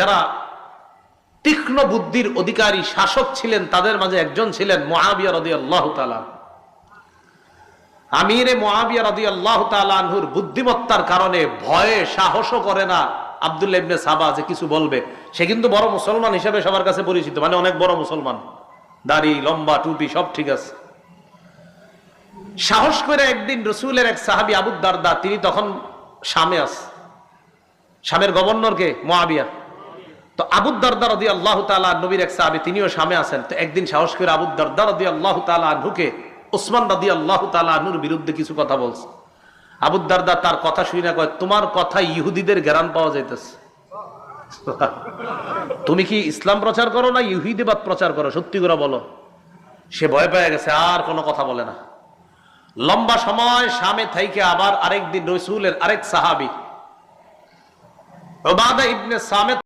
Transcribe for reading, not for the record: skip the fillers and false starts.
যারা তীক্ষ্ণ বুদ্ধির অধিকারী শাসক ছিলেন তাদের মাঝে একজন ছিলেন মুআবিয়া রাদিয়াল্লাহু তাআলা। আমিরে মুআবিয়া রাদিয়াল্লাহু তাআলা আনহুর বুদ্ধিমত্তার কারণে ভয়ে সাহসও করে না আব্দুল্লাহ ইবনে সাবা যে কিছু বলবে। সে কিন্তু বড় মুসলমান হিসেবে সবার কাছে পরিচিত, মানে অনেক বড় মুসলমান, দাড়ি লম্বা টুপি সব ঠিক আছে। সাহস করে একদিন রাসূলের এক সাহাবী আবু দারদা, তিনি তখন শামে আছে, শামের গভর্নর কে? মুআবিয়া। তো আবু দারদা রাদিয়াল্লাহু তাআলা নবীর এক সাহাবী, তিনিও শামে আছেন। তো একদিন সাহস করে আবু দারদা রাদিয়াল্লাহু তাআলা আনহুকে ওসমান রাদিয়াল্লাহু তাআলা আনহুর বিরুদ্ধে কিছু কথা বলছে। আবু দারদা তার কথা শুনে কয়, তোমার কথা ইহুদিদের জ্ঞান পাওয়া যাইতেছে। তুমি কি ইসলাম প্রচার করো না ইহুদিবাদ প্রচার করো? সত্যি করে বলো। সে ভয় পেয়ে গেছে, আর কোনো কথা বলে না। লম্বা সময় শামে থাইকে আবার আরেকদিন রাসূলের আরেক সাহাবী উবাদা ইবনে সামিত